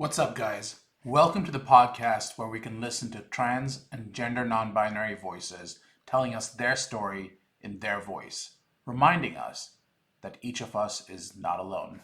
What's up, guys? Welcome to the podcast where we can listen to trans and gender non binary voices telling us their story in their voice, reminding us that each of us is not alone.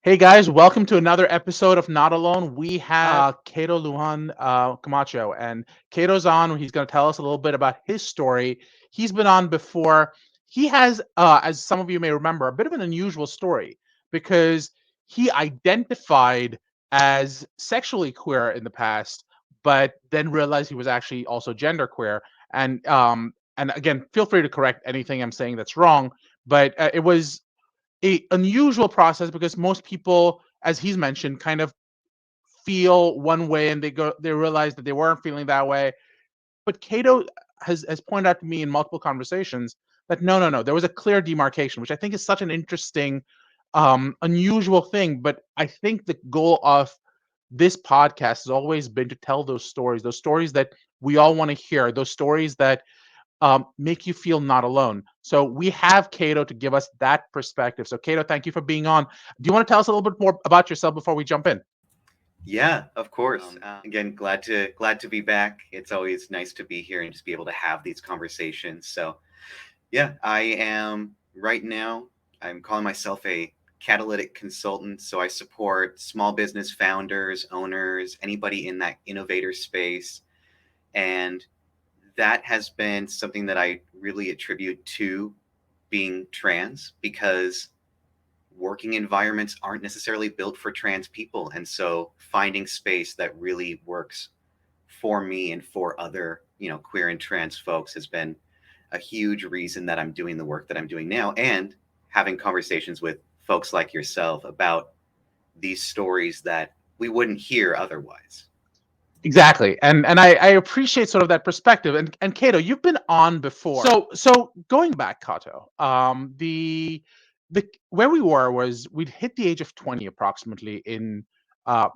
Hey guys, welcome to another episode of Not Alone. We have Kato Lujan Camacho, and Kato's on. He's going to tell us a little bit about his story. He's been on before. He has, as some of you may remember, a bit of an unusual story because he identified as sexually queer in the past, but then realized he was actually also genderqueer. And again, feel free to correct anything I'm saying that's wrong. But it was a unusual process because most people, as he's mentioned, kind of feel one way and they realize that they weren't feeling that way. But Cato has pointed out to me in multiple conversations that no, there was a clear demarcation, which I think is such an interesting, unusual thing. But I think the goal of this podcast has always been to tell those stories that we all want to hear, those stories that make you feel not alone. So we have Cato to give us that perspective. So Cato, thank you for being on. Do you want to tell us a little bit more about yourself before we jump in? Yeah, of course. Again, glad to be back. It's always nice to be here and just be able to have these conversations. So, yeah, I am right now. I'm calling myself a catalytic consultant. So I support small business founders, owners, anybody in that innovator space, and that has been something that I really attribute to being trans because working environments aren't necessarily built for trans people. And so finding space that really works for me and for other, queer and trans folks has been a huge reason that I'm doing the work that I'm doing now and having conversations with folks like yourself about these stories that we wouldn't hear otherwise. Exactly. And I appreciate sort of that perspective. And Cato, you've been on before. So going back, Cato, the where we were was we'd hit the age of 20 approximately in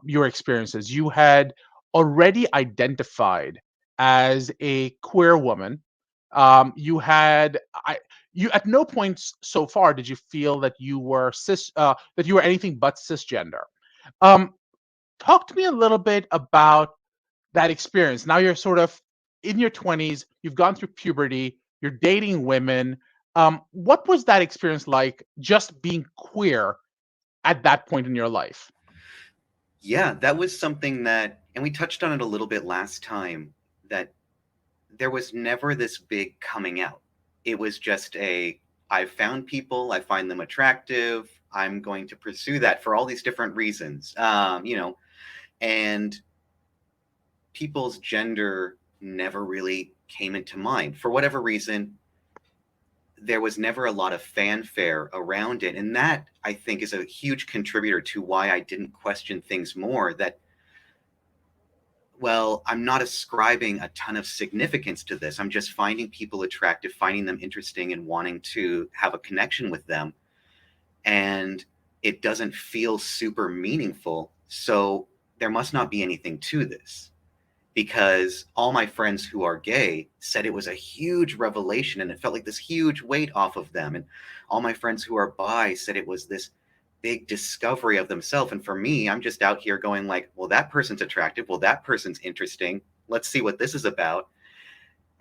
your experiences. You had already identified as a queer woman. You had you at no point so far did you feel that you were that you were anything but cisgender. Um, Talk to me a little bit about that experience. Now you're sort of in your 20s, you've gone through puberty, you're dating women. What was that experience like just being queer at that point in your life? Yeah, that was something that, and we touched on it a little bit last time, that there was never this big coming out. It was just I've found people, I find them attractive, I'm going to pursue that for all these different reasons. And people's gender never really came into mind. For whatever reason, there was never a lot of fanfare around it. And that, I think, is a huge contributor to why I didn't question things more. That, well, I'm not ascribing a ton of significance to this. I'm just finding people attractive, finding them interesting, and wanting to have a connection with them. And it doesn't feel super meaningful. So there must not be anything to this. Because all my friends who are gay said it was a huge revelation and it felt like this huge weight off of them. And all my friends who are bi said it was this big discovery of themselves. And for me, I'm just out here going like, well, that person's attractive. Well, that person's interesting. Let's see what this is about.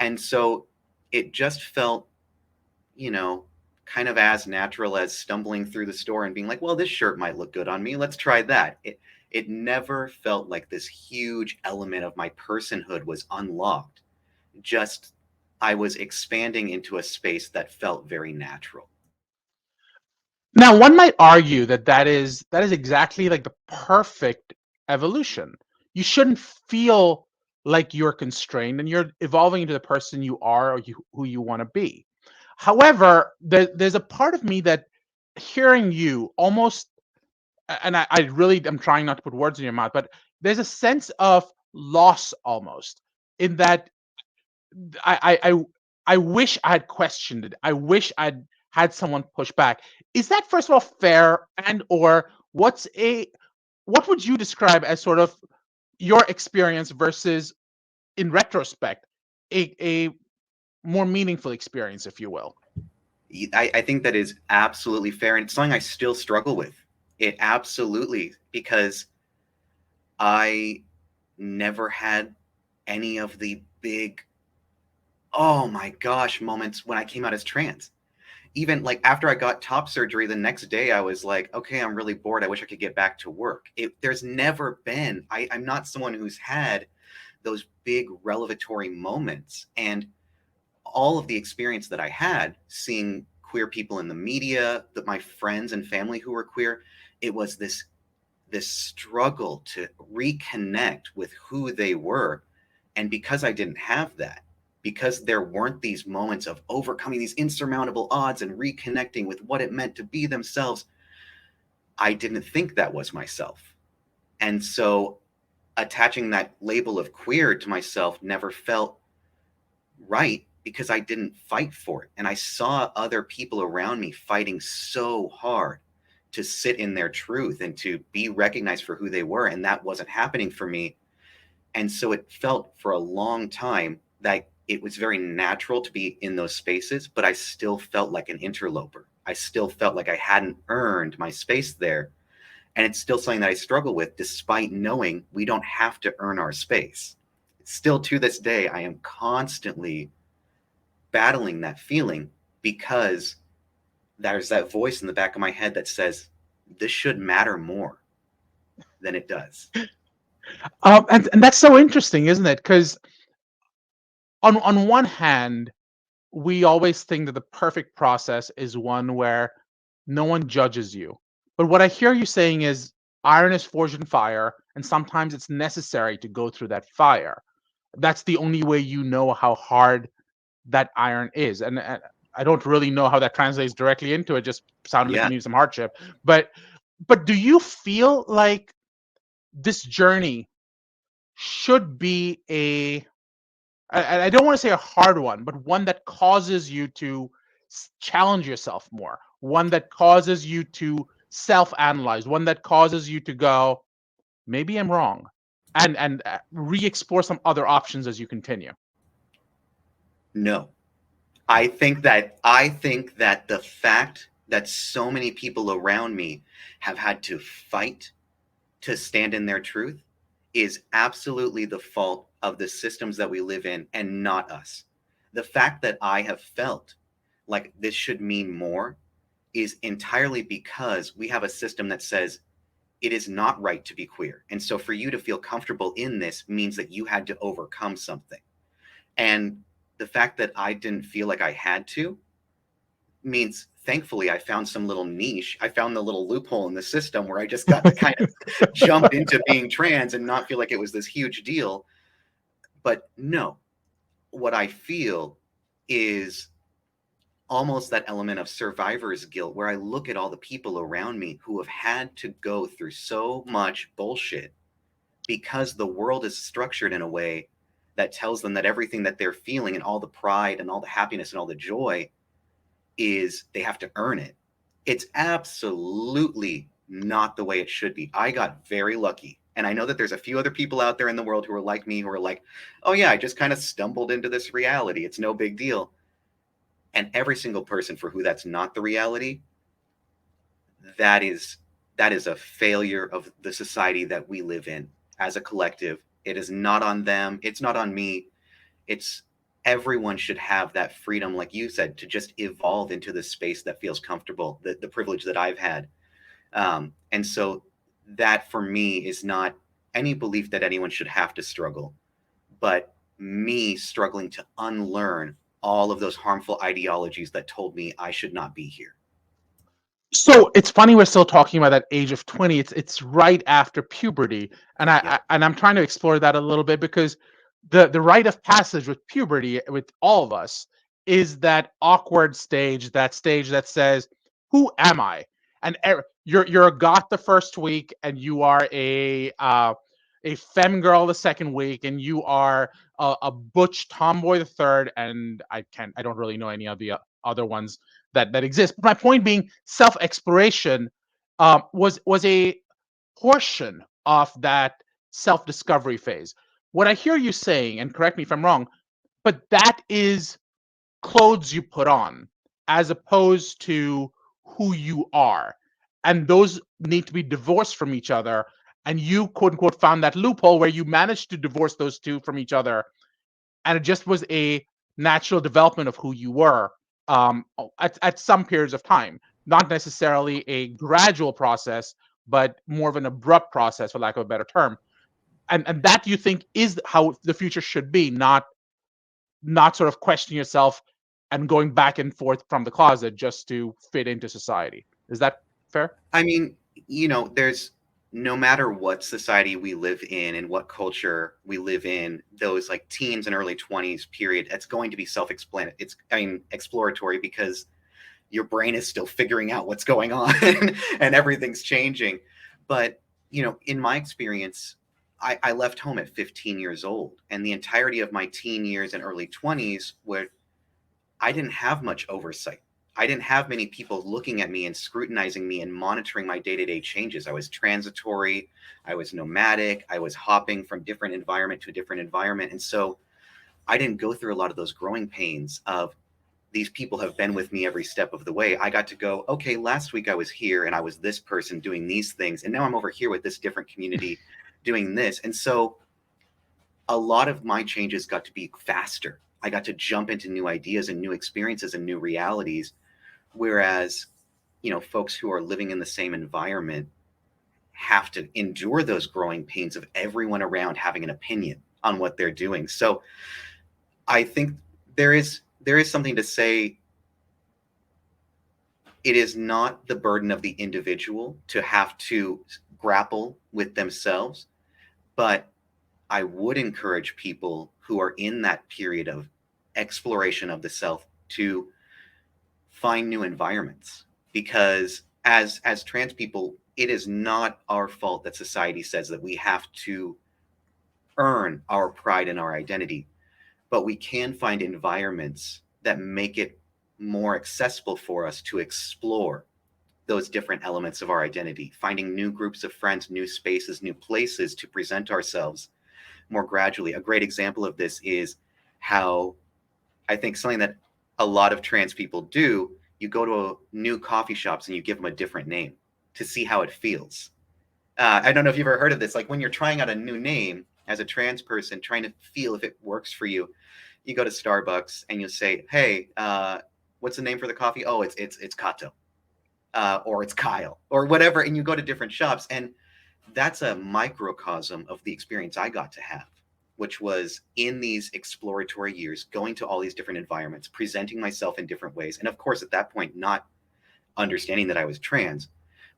And so it just felt, you know, kind of as natural as stumbling through the store and being like, well, this shirt might look good on me. Let's try that. It never felt like this huge element of my personhood was unlocked. Just I was expanding into a space that felt very natural. Now, one might argue that that is exactly like the perfect evolution. You shouldn't feel like you're constrained and you're evolving into the person you are or who you want to be. However, there's a part of me that hearing you almost, and I really am trying not to put words in your mouth, but there's a sense of loss almost in that I wish I had questioned it. I wish I'd had someone push back. Is that first of all fair, and or what would you describe as sort of your experience versus in retrospect a more meaningful experience, if you will? I think that is absolutely fair. And it's something I still struggle with. It absolutely, because I never had any of the big, oh my gosh, moments when I came out as trans. Even like after I got top surgery, the next day I was like, okay, I'm really bored. I wish I could get back to work. There's never been, I'm not someone who's had those big revelatory moments. And all of the experience that I had seeing queer people in the media, that my friends and family who were queer, it was this struggle to reconnect with who they were. And because I didn't have that, because there weren't these moments of overcoming these insurmountable odds and reconnecting with what it meant to be themselves, I didn't think that was myself. And so attaching that label of queer to myself never felt right because I didn't fight for it. And I saw other people around me fighting so hard to sit in their truth and to be recognized for who they were. And that wasn't happening for me. And so it felt for a long time that it was very natural to be in those spaces, but I still felt like an interloper. I still felt like I hadn't earned my space there. And it's still something that I struggle with, despite knowing we don't have to earn our space. Still to this day, I am constantly battling that feeling because there's that voice in the back of my head that says, this should matter more than it does. And that's so interesting, isn't it? Because on one hand, we always think that the perfect process is one where no one judges you. But what I hear you saying is iron is forged in fire, and sometimes it's necessary to go through that fire. That's the only way you know how hard that iron is. And I don't really know how that translates directly into it. Just sounded like you Yeah. need some hardship. But do you feel like this journey should be I don't want to say a hard one, but one that causes you to challenge yourself more, one that causes you to self-analyze, one that causes you to go, maybe I'm wrong, and re-explore some other options as you continue? No. I think that the fact that so many people around me have had to fight to stand in their truth is absolutely the fault of the systems that we live in and not us. The fact that I have felt like this should mean more is entirely because we have a system that says it is not right to be queer. And so for you to feel comfortable in this means that you had to overcome something. And the fact that I didn't feel like I had to means thankfully I found some little niche. I found the little loophole in the system where I just got to kind of jump into being trans and not feel like it was this huge deal. But no, what I feel is almost that element of survivor's guilt where I look at all the people around me who have had to go through so much bullshit because the world is structured in a way that tells them that everything that they're feeling and all the pride and all the happiness and all the joy is they have to earn it. It's absolutely not the way it should be. I got very lucky. And I know that there's a few other people out there in the world who are like me, who are like, oh, yeah, I just kind of stumbled into this reality. It's no big deal. And every single person for who that's not the reality, that is a failure of the society that we live in as a collective. It is not on them. It's not on me. It's everyone should have that freedom, like you said, to just evolve into the space that feels comfortable, the privilege that I've had. And so that for me is not any belief that anyone should have to struggle, but me struggling to unlearn all of those harmful ideologies that told me I should not be here. So it's funny we're still talking about that age of 20. It's right after puberty, and Yep. I'm trying to explore that a little bit because the rite of passage with puberty with all of us is that awkward stage, that stage that says, "Who am I?" And you're a goth the first week, and you are a femme girl the second week, and you are a butch tomboy the third, and I don't really know any of the other ones that exist. But my point being, self-exploration was a portion of that self-discovery phase. What I hear you saying, and correct me if I'm wrong, but that is clothes you put on as opposed to who you are. and those need to be divorced from each other. And you, quote unquote, found that loophole where you managed to divorce those two from each other, and it just was a natural development of who you were at some periods of time, not necessarily a gradual process, but more of an abrupt process, for lack of a better term. And that, you think, is how the future should be, not sort of questioning yourself and going back and forth from the closet just to fit into society. Is that fair? I mean, there's no matter what society we live in and what culture we live in, those like teens and early 20s period, that's going to be self-explanatory. Exploratory, because your brain is still figuring out what's going on and everything's changing. But, in my experience, I left home at 15 years old, and the entirety of my teen years and early 20s where I didn't have much oversight. I didn't have many people looking at me and scrutinizing me and monitoring my day-to-day changes. I was transitory, I was nomadic, I was hopping from different environment to different environment. And so I didn't go through a lot of those growing pains of these people have been with me every step of the way. I got to go, okay, last week I was here and I was this person doing these things, and now I'm over here with this different community doing this. And so a lot of my changes got to be faster. I got to jump into new ideas and new experiences and new realities. Whereas, folks who are living in the same environment have to endure those growing pains of everyone around having an opinion on what they're doing. So I think there is something to say. It is not the burden of the individual to have to grapple with themselves, but I would encourage people who are in that period of exploration of the self to find new environments, because as trans people, it is not our fault that society says that we have to earn our pride and our identity, but we can find environments that make it more accessible for us to explore those different elements of our identity, finding new groups of friends, new spaces, new places to present ourselves more gradually. A great example of this is how I think something that a lot of trans people do, you go to new coffee shops and you give them a different name to see how it feels. I don't know if you've ever heard of this. Like when you're trying out a new name as a trans person, trying to feel if it works for you, you go to Starbucks and you say, hey, what's the name for the coffee? Oh, it's Kato, or it's Kyle, or whatever. And you go to different shops, and that's a microcosm of the experience I got to have, which was in these exploratory years, going to all these different environments, presenting myself in different ways. And of course, at that point, not understanding that I was trans,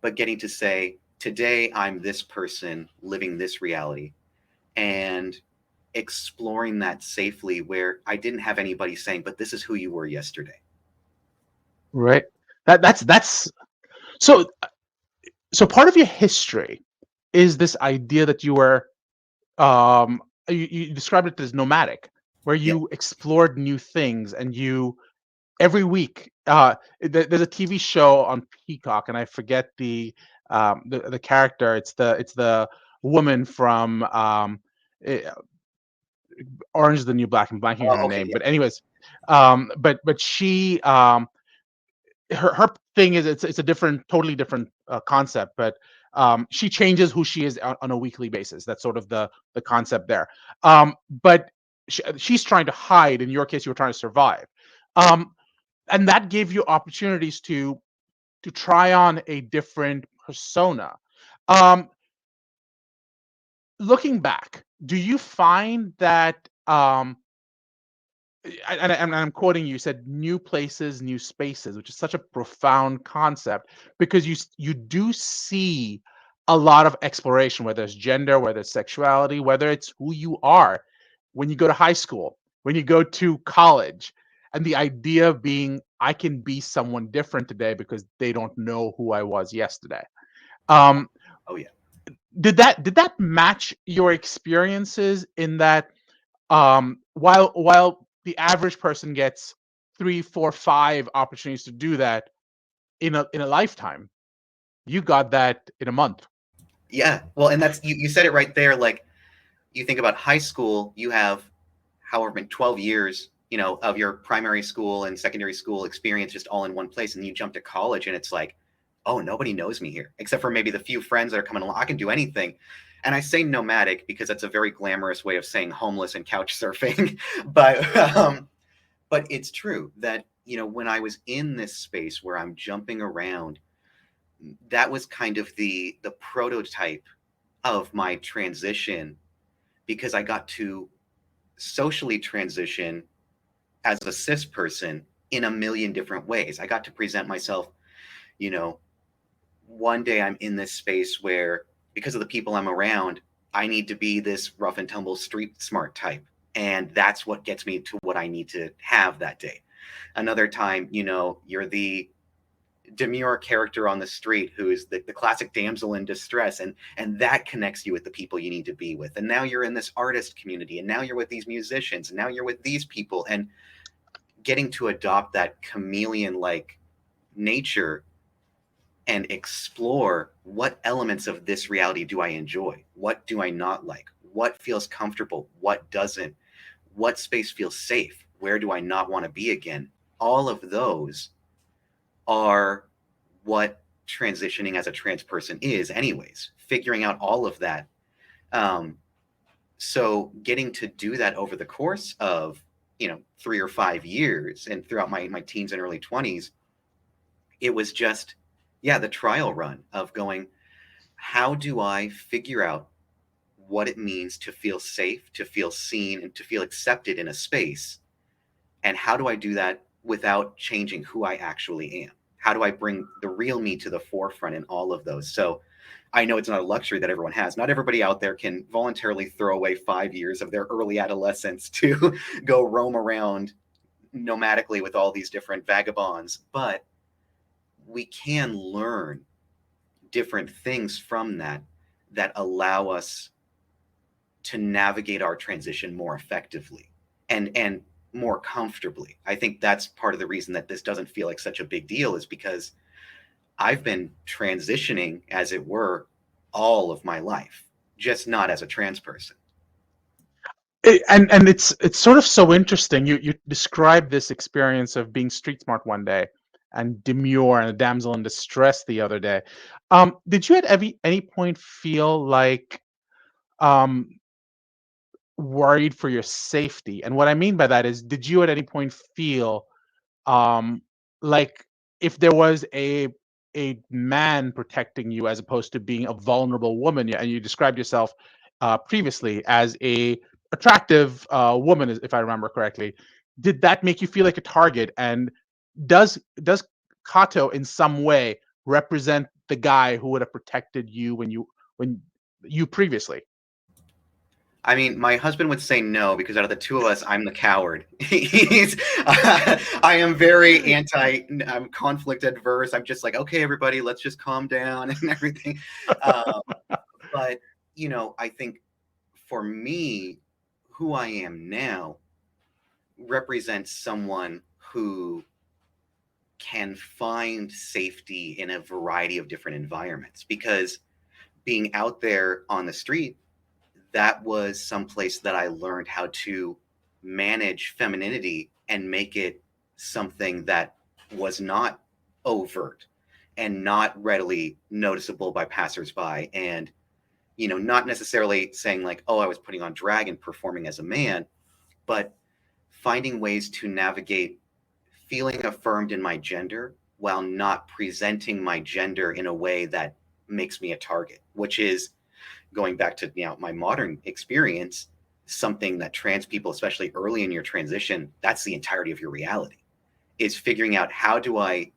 but getting to say, today I'm this person living this reality, and exploring that safely where I didn't have anybody saying, but this is who you were yesterday. Right. That's so part of your history is this idea that you were you described it as nomadic, where you explored new things, and you every week there's a TV show on Peacock, and I forget the character. It's the woman from eh, Orange is the New Black. I'm blanking on her Okay, name, yeah. but anyways, but she her thing is it's a totally different concept, but she changes who she is on a weekly basis. That's sort of the concept there. But she's trying to hide. In your case, you were trying to survive, and that gave you opportunities to try on a different persona. Um, Looking back, do you find that and I'm quoting you, said new places, new spaces, which is such a profound concept, because you do see a lot of exploration, whether it's gender, whether it's sexuality, whether it's who you are when you go to high school, when you go to college, and the idea of being, I can be someone different today because they don't know who I was yesterday. Um, Oh yeah. did that match your experiences in that while the average person gets 3, 4, 5 opportunities to do that in a lifetime, you got that in a month. Yeah. Well, and that's, you said it right there. Like, you think about high school, you have however many 12 years, of your primary school and secondary school experience just all in one place. And you jump to college and it's like oh, nobody knows me here except for maybe the few friends that are coming along. I can do anything. And I say nomadic because that's a very glamorous way of saying homeless and couch surfing. But it's true that, when I was in this space where I'm jumping around, that was kind of the prototype of my transition, because I got to socially transition as a cis person in a million different ways. I got to present myself, you know, one day I'm in this space where, because of the people I'm around, I need to be this rough and tumble street smart type. And that's what gets me to what I need to have that day. Another time, you're the demure character on the street who is the classic damsel in distress, and that connects you with the people you need to be with. And now you're in this artist community, and now you're with these musicians, and now you're with these people, and getting to adopt that chameleon like nature and explore what elements of this reality do I enjoy, what do I not like, what feels comfortable, what doesn't, what space feels safe, where do I not want to be again. All of those are what transitioning as a trans person is anyways, figuring out all of that. So getting to do that over the course of 3 or 5 years and throughout my teens and early 20s, it was just the trial run of going, how do I figure out what it means to feel safe, to feel seen, and to feel accepted in a space, and how do I do that without changing who I actually am? How do I bring the real me to the forefront in all of those? So I know it's not a luxury that everyone has. Not everybody out there can voluntarily throw away 5 years of their early adolescence to go roam around nomadically with all these different vagabonds, but we can learn different things from that allow us to navigate our transition more effectively and more comfortably. I think that's part of the reason that this doesn't feel like such a big deal, is because I've been transitioning, as it were, all of my life, just not as a trans person. And it's sort of so interesting. You describe this experience of being street smart one day and demure and a damsel in distress the other day. Did you at any point feel like um, worried for your safety? And what I mean by that is, did you at any point feel like if there was a man protecting you as opposed to being a vulnerable woman? And you described yourself previously as a attractive woman, if I remember correctly. Did that make you feel like a target? And does Kato in some way represent the guy who would have protected you when you previously? I mean, my husband would say no, because out of the two of us, I'm the coward. I am very I'm conflict adverse. I'm just like, okay, everybody, let's just calm down and everything. But, I think for me, who I am now represents someone who can find safety in a variety of different environments, because being out there on the street, that was someplace that I learned how to manage femininity and make it something that was not overt and not readily noticeable by passersby, and not necessarily saying like, oh, I was putting on drag and performing as a man, but finding ways to navigate feeling affirmed in my gender while not presenting my gender in a way that makes me a target, which is, going back to my modern experience, something that trans people, especially early in your transition, that's the entirety of your reality, is figuring out, how do I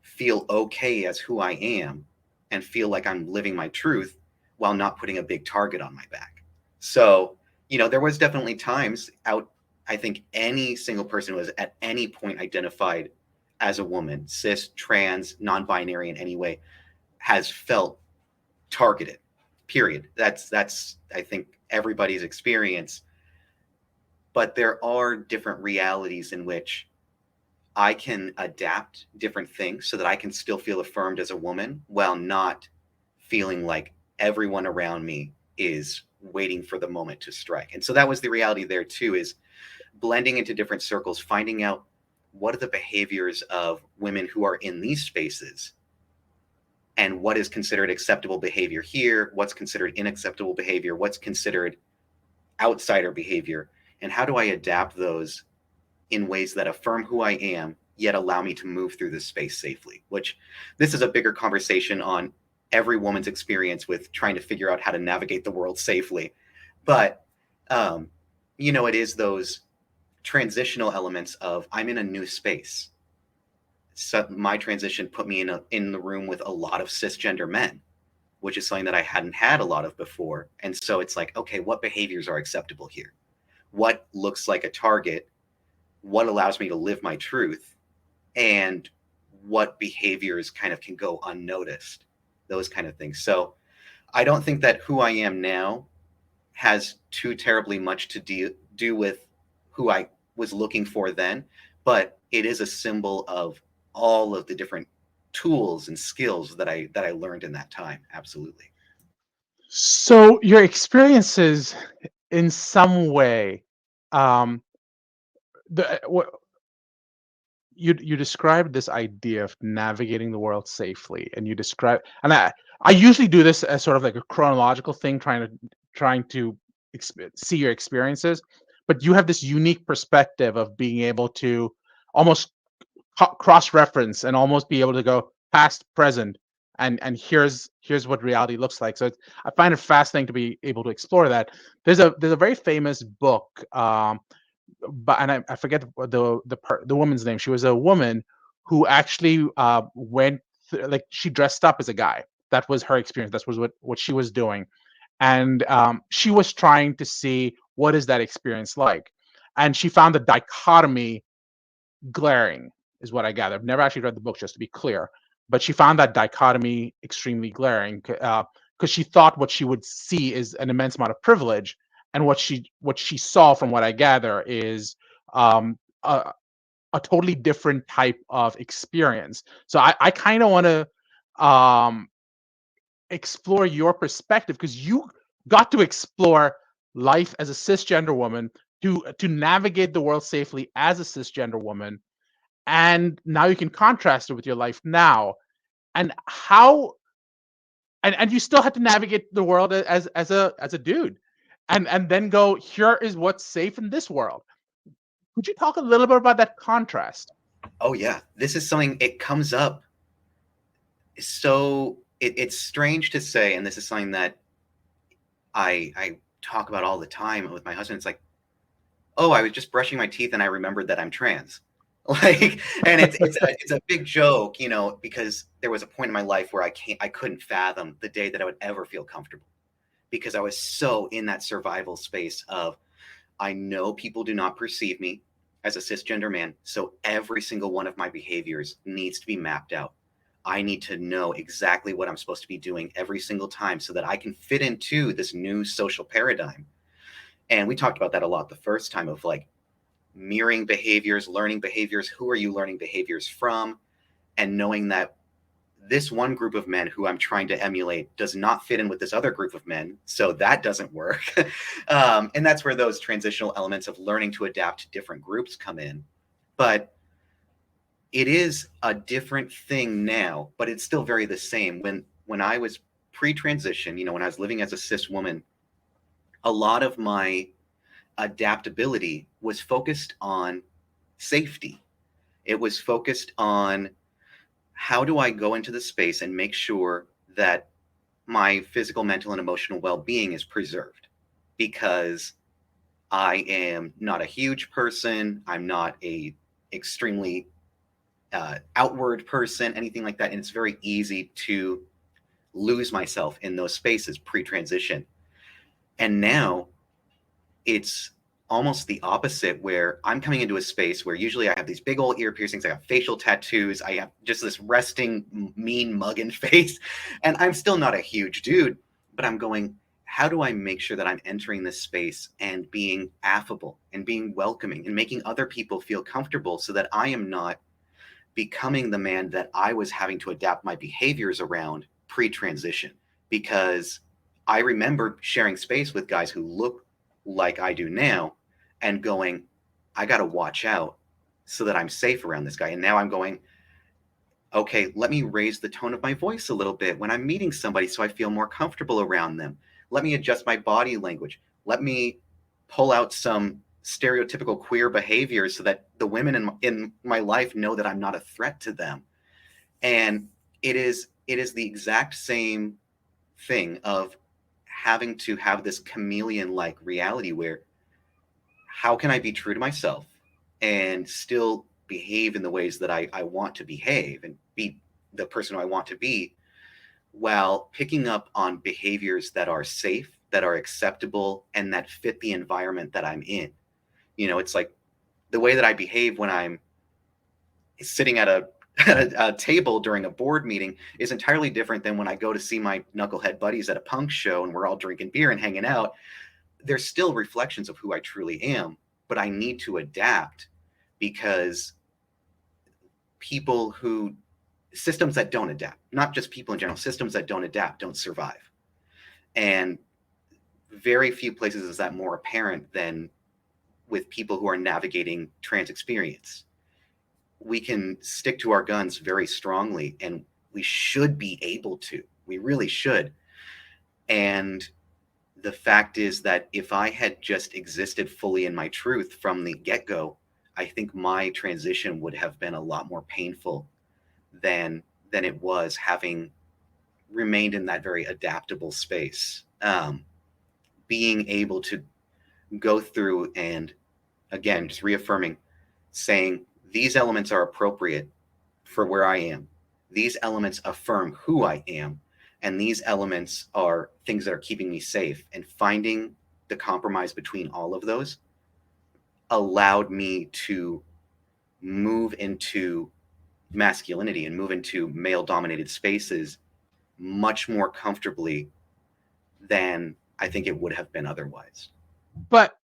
feel okay as who I am and feel like I'm living my truth while not putting a big target on my back. So, there was definitely times out, I think any single person who was at any point identified as a woman, cis, trans, non-binary in any way, has felt targeted, period. That's I think everybody's experience. But there are different realities in which I can adapt different things so that I can still feel affirmed as a woman while not feeling like everyone around me is waiting for the moment to strike. And so that was the reality there too, is blending into different circles, finding out what are the behaviors of women who are in these spaces and what is considered acceptable behavior here, what's considered unacceptable behavior, what's considered outsider behavior, and how do I adapt those in ways that affirm who I am, yet allow me to move through this space safely. Which this is a bigger conversation on every woman's experience with trying to figure out how to navigate the world safely. But, it is those transitional elements of I'm in a new space. So my transition put me in the room with a lot of cisgender men, which is something that I hadn't had a lot of before. And so it's like, okay, what behaviors are acceptable here? What looks like a target? What allows me to live my truth? And what behaviors kind of can go unnoticed? Those kind of things. So I don't think that who I am now has too terribly much to do with who I was looking for then, but it is a symbol of all of the different tools and skills that I learned in that time. Absolutely. So your experiences, in some way, um, what you described this idea of navigating the world safely, and you describe, and I usually do this as sort of like a chronological thing, trying to see your experiences, but you have this unique perspective of being able to almost cross-reference and almost be able to go past, present, and here's what reality looks like. So I find it fascinating to be able to explore that. There's a very famous book, but and I forget the woman's name. She was a woman who actually like she dressed up as a guy. That was her experience. That was what she was doing, and she was trying to see what is that experience like, and she found the dichotomy glaring, is what I gather. I've never actually read the book, just to be clear, but she found that dichotomy extremely glaring, because she thought what she would see is an immense amount of privilege, and what she saw, from what I gather, is um, a, a totally different type of experience. So I kind of want to explore your perspective, because you got to explore life as a cisgender woman, to navigate the world safely as a cisgender woman, and now you can contrast it with your life now, and how and you still had to navigate the world as a dude, and then go, here is what's safe in this world. Could you talk a little bit about that contrast? Oh yeah, this is something, it comes up. So it's strange to say, and this is something that I talk about all the time with my husband. It's like, oh, I was just brushing my teeth and I remembered that I'm trans. Like, and it's a big joke, because there was a point in my life where I couldn't fathom the day that I would ever feel comfortable, because I was so in that survival space of, I know people do not perceive me as a cisgender man, so every single one of my behaviors needs to be mapped out. I need to know exactly what I'm supposed to be doing every single time so that I can fit into this new social paradigm. And we talked about that a lot the first time, of like mirroring behaviors, learning behaviors. Who are you learning behaviors from? And knowing that this one group of men who I'm trying to emulate does not fit in with this other group of men. So that doesn't work. And that's where those transitional elements of learning to adapt to different groups come in. But it is a different thing now, but it's still very the same. When I was pre-transition, when I was living as a cis woman, a lot of my adaptability was focused on safety. It was focused on, how do I go into the space and make sure that my physical, mental, and emotional well-being is preserved? Because I am not a huge person. I'm not a extremely outward person, anything like that. And it's very easy to lose myself in those spaces pre-transition. And now it's almost the opposite, where I'm coming into a space where usually I have these big old ear piercings, I have facial tattoos, I have just this resting, mean mugging face, and I'm still not a huge dude, but I'm going, how do I make sure that I'm entering this space and being affable and being welcoming and making other people feel comfortable, so that I am not becoming the man that I was having to adapt my behaviors around pre-transition? Because I remember sharing space with guys who look like I do now and going, I got to watch out so that I'm safe around this guy. And now I'm going, okay, let me raise the tone of my voice a little bit when I'm meeting somebody so I feel more comfortable around them. Let me adjust my body language. Let me pull out some stereotypical queer behaviors so that the women in my life know that I'm not a threat to them. And it is the exact same thing of having to have this chameleon like reality where how can I be true to myself and still behave in the ways that I want to behave and be the person who I want to be, while picking up on behaviors that are safe, that are acceptable, and that fit the environment that I'm in. It's like the way that I behave when I'm sitting at a table during a board meeting is entirely different than when I go to see my knucklehead buddies at a punk show and we're all drinking beer and hanging out. There's still reflections of who I truly am, but I need to adapt because systems that don't adapt, not just people in general, systems that don't adapt don't survive. And very few places is that more apparent than with people who are navigating trans experience. We can stick to our guns very strongly, and we should be able to. We really should. And the fact is that if I had just existed fully in my truth from the get-go, I think my transition would have been a lot more painful than it was, having remained in that very adaptable space. Being able to go through and, again, just reaffirming, saying these elements are appropriate for where I am. These elements affirm who I am. And these elements are things that are keeping me safe. And finding the compromise between all of those allowed me to move into masculinity and move into male dominated spaces much more comfortably than I think it would have been otherwise. But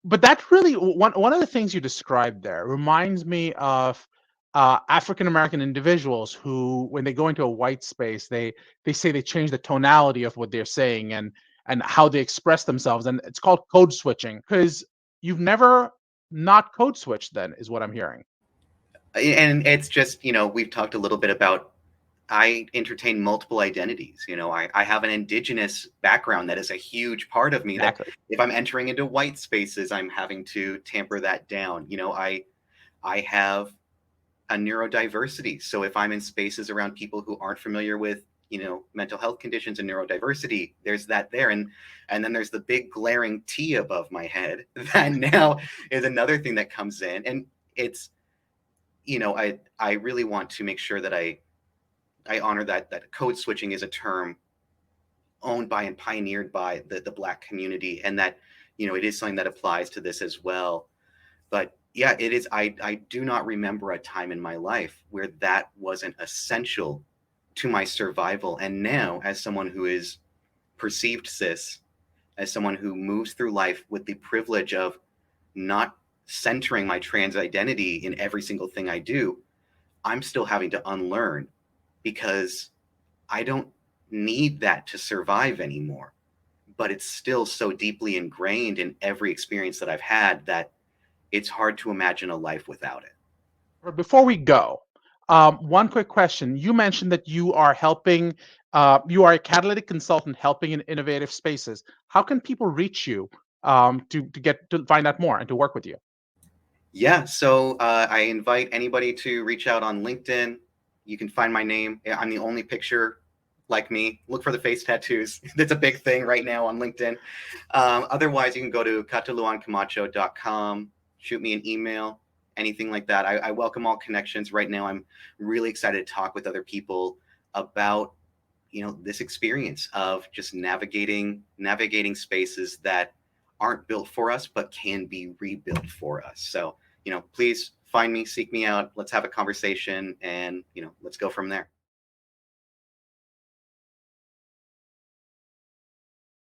that's really one of the things you described there reminds me of African American individuals who, when they go into a white space, they say they change the tonality of what they're saying and how they express themselves, and it's called code switching. Because you've never not code switched, then, is what I'm hearing. And it's just, we've talked a little bit about, I entertain multiple identities. I have an indigenous background that is a huge part of me. Exactly. That if I'm entering into white spaces, I'm having to tamper that down. I have a neurodiversity. So if I'm in spaces around people who aren't familiar with, mental health conditions and neurodiversity, there's that there. And then there's the big glaring T above my head that now is another thing that comes in. And it's, I really want to make sure that I honor that code switching is a term owned by and pioneered by the Black community, and that, it is something that applies to this as well. But yeah, it is. I do not remember a time in my life where that wasn't essential to my survival. And now, as someone who is perceived cis, as someone who moves through life with the privilege of not centering my trans identity in every single thing I do, I'm still having to unlearn, because I don't need that to survive anymore. But it's still so deeply ingrained in every experience that I've had that it's hard to imagine a life without it. Before we go, one quick question. You mentioned that you are helping, you are a catalytic consultant helping in innovative spaces. How can people reach you to find out more and to work with you? Yeah, so I invite anybody to reach out on LinkedIn. You can find my name. I'm the only picture like me. Look for the face tattoos. That's a big thing right now on LinkedIn. Otherwise, you can go to katolujancamacho.com, shoot me an email, anything like that. I welcome all connections. Right now, I'm really excited to talk with other people about, this experience of just navigating spaces that aren't built for us, but can be rebuilt for us. So, please find me, seek me out. Let's have a conversation, and, let's go from there.